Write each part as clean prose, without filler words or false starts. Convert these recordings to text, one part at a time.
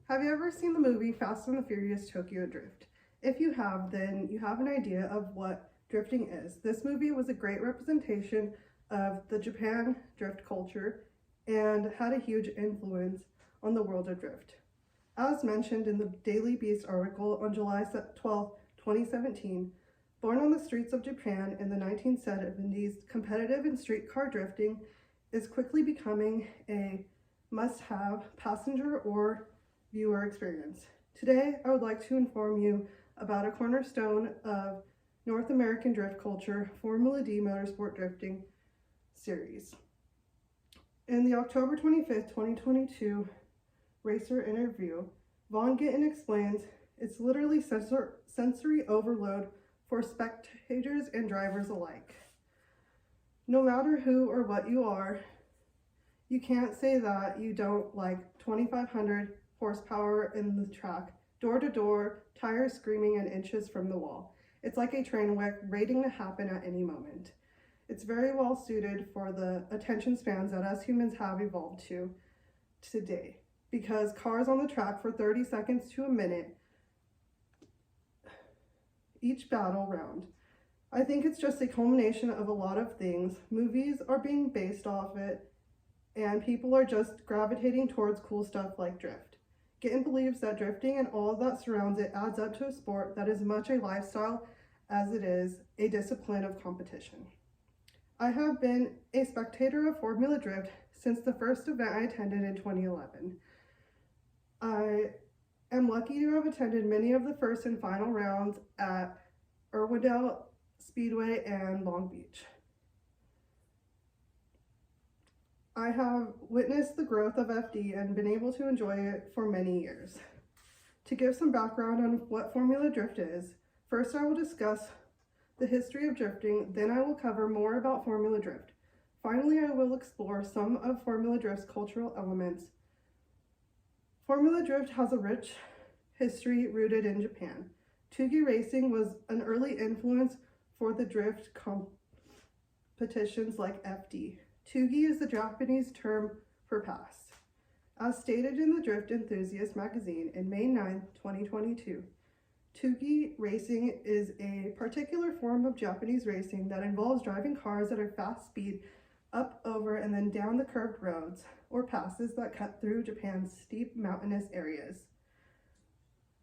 Have you ever seen the movie Fast and the Furious Tokyo Drift? If you have, then you have an idea of what drifting is. This movie was a great representation of the Japan drift culture and had a huge influence on the world of drift. As mentioned in the Daily Beast article on July 12, 2017, born on the streets of Japan in the 1970s, competitive and street car drifting is quickly becoming a must-have passenger or viewer experience. Today, I would like to inform you about a cornerstone of North American drift culture, Formula D Motorsport Drifting Series. In the October 25th, 2022 racer interview, Vaughn Gittin explains it's literally sensory overload for spectators and drivers alike. No matter who or what you are, you can't say that you don't like 2,500 horsepower in the track, door to door, tires screaming and inches from the wall. It's like a train wreck waiting to happen at any moment. It's very well suited for the attention spans that us humans have evolved to today, because cars on the track for 30 seconds to a minute each battle round. I think it's just a culmination of a lot of things. Movies are being based off it, and people are just gravitating towards cool stuff like drift. Gittin believes that drifting and all that surrounds it adds up to a sport that is much a lifestyle as it is a discipline of competition. I have been a spectator of Formula Drift since the first event I attended in 2011. I am lucky to have attended many of the first and final rounds at Irwindale Speedway and Long Beach. I have witnessed the growth of FD and been able to enjoy it for many years. To give some background on what Formula Drift is, first I will discuss the history of drifting, then I will cover more about Formula Drift. Finally, I will explore some of Formula Drift's cultural elements. Formula Drift has a rich history rooted in Japan. Tugi racing was an early influence for the drift competitions like FD. Tugi is the Japanese term for pass. As stated in the Drift Enthusiast magazine in May 9, 2022, Tugi racing is a particular form of Japanese racing that involves driving cars at a fast speed up, over, and then down the curved roads or passes that cut through Japan's steep mountainous areas.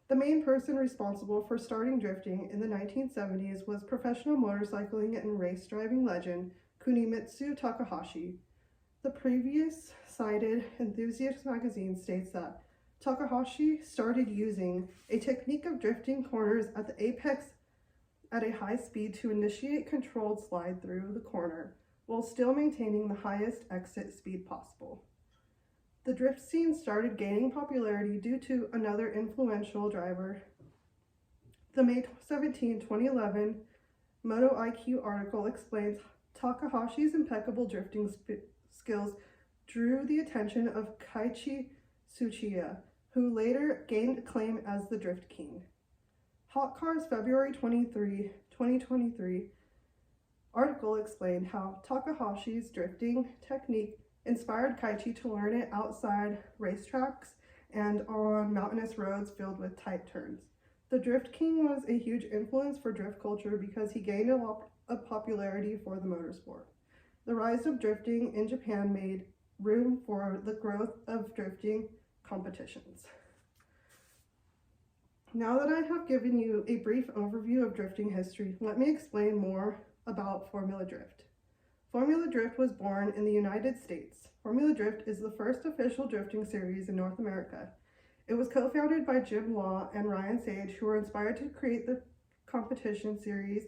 The main person responsible for starting drifting in the 1970s was professional motorcycling and race driving legend Kunimitsu Takahashi. The previous cited Enthusiast magazine states that Takahashi started using a technique of drifting corners at the apex at a high speed to initiate controlled slide through the corner while still maintaining the highest exit speed possible. The drift scene started gaining popularity due to another influential driver. The May 17, 2011 Moto IQ article explains Takahashi's impeccable drifting skills drew the attention of Keiichi Tsuchiya, who later gained acclaim as the Drift King. Hot Cars February 23, 2023 article explained how Takahashi's drifting technique inspired Keiichi to learn it outside racetracks and on mountainous roads filled with tight turns. The Drift King was a huge influence for drift culture because he gained a lot of popularity for the motorsport. The rise of drifting in Japan made room for the growth of drifting competitions. Now that I have given you a brief overview of drifting history, let me explain more about Formula Drift. Formula Drift was born in the United States. Formula Drift is the first official drifting series in North America. It was co-founded by Jim Law and Ryan Sage, who were inspired to create the competition series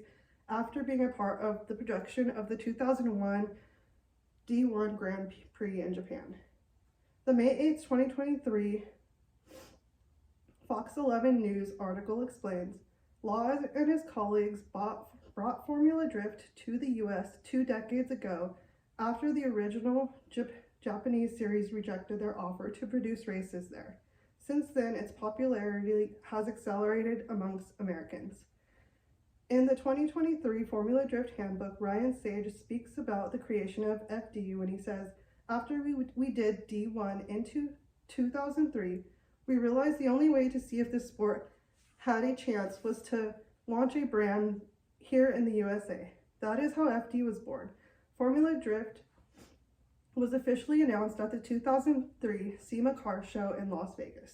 after being a part of the production of the 2001 D1 Grand Prix in Japan. The May 8, 2023 Fox 11 News article explains, Law and his colleagues brought Formula Drift to the US 2 decades ago after the original Japanese series rejected their offer to produce races there. Since then, its popularity has accelerated amongst Americans. In the 2023 Formula Drift Handbook, Ryan Sage speaks about the creation of FD when he says, after we did D1 in 2003, We realized the only way to see if this sport had a chance was to launch a brand here in the USA. That is how FD was born. Formula Drift was officially announced at the 2003 SEMA Car Show in Las Vegas.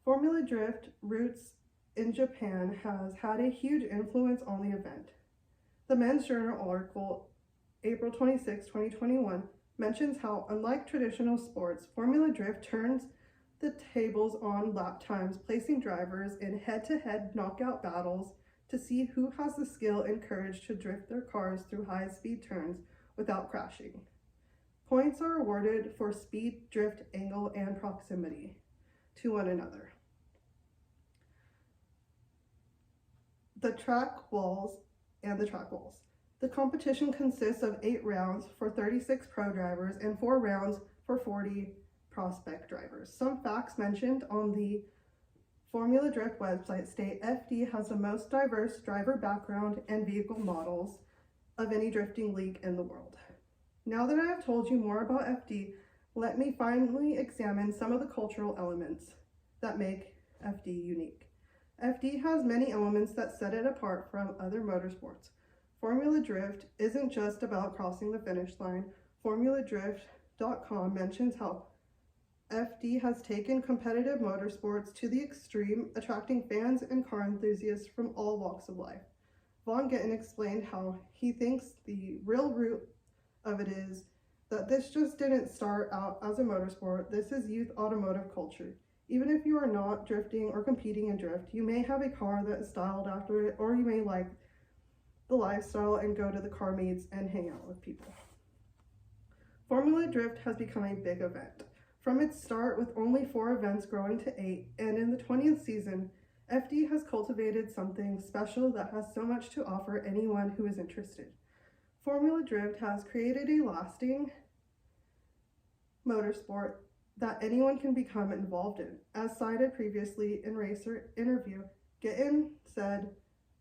Formula Drift roots in Japan has had a huge influence on the event. The Men's Journal article, April 26, 2021, mentions how, unlike traditional sports, Formula Drift turns the tables on lap times, placing drivers in head-to-head knockout battles to see who has the skill and courage to drift their cars through high-speed turns without crashing. Points are awarded for speed, drift, angle, and proximity to one another. The track walls. The competition consists of 8 rounds for 36 pro drivers and 4 rounds for 40 prospect drivers. Some facts mentioned on the Formula Drift website state FD has the most diverse driver background and vehicle models of any drifting league in the world. Now that I have told you more about FD, let me finally examine some of the cultural elements that make FD unique. FD has many elements that set it apart from other motorsports. Formula Drift isn't just about crossing the finish line. FormulaDrift.com mentions how FD has taken competitive motorsports to the extreme, attracting fans and car enthusiasts from all walks of life. Vaughn Gittin explained how he thinks the real root of it is that this just didn't start out as a motorsport. This is youth automotive culture. Even if you are not drifting or competing in drift, you may have a car that is styled after it, or you may like the lifestyle and go to the car meets and hang out with people. Formula Drift has become a big event. From its start with only 4 events growing to 8, and in the 20th season, FD has cultivated something special that has so much to offer anyone who is interested. Formula Drift has created a lasting motorsport that anyone can become involved in. As cited previously in Racer interview, Gittin said,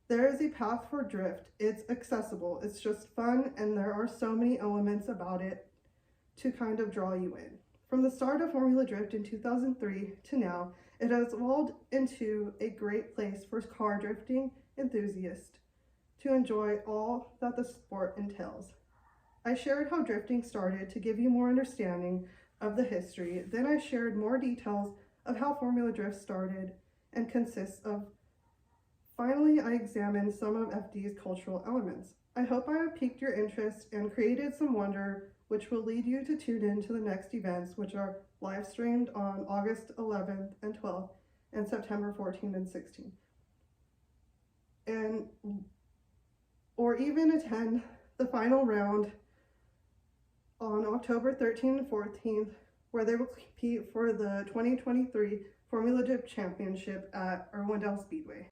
"There is a path for drift. It's accessible. It's just fun, and there are so many elements about it to kind of draw you in." From the start of Formula Drift in 2003 to now, it has evolved into a great place for car drifting enthusiasts to enjoy all that the sport entails. I shared how drifting started to give you more understanding of the history. Then I shared more details of how Formula Drift started and consists of. Finally, I examined some of FD's cultural elements. I hope I have piqued your interest and created some wonder, which will lead you to tune in to the next events, which are live streamed on August 11th and 12th and September 14th and 16th. Or even attend the final round on October 13th and 14th, where they will compete for the 2023 Formula Drift Championship at Irwindale Speedway.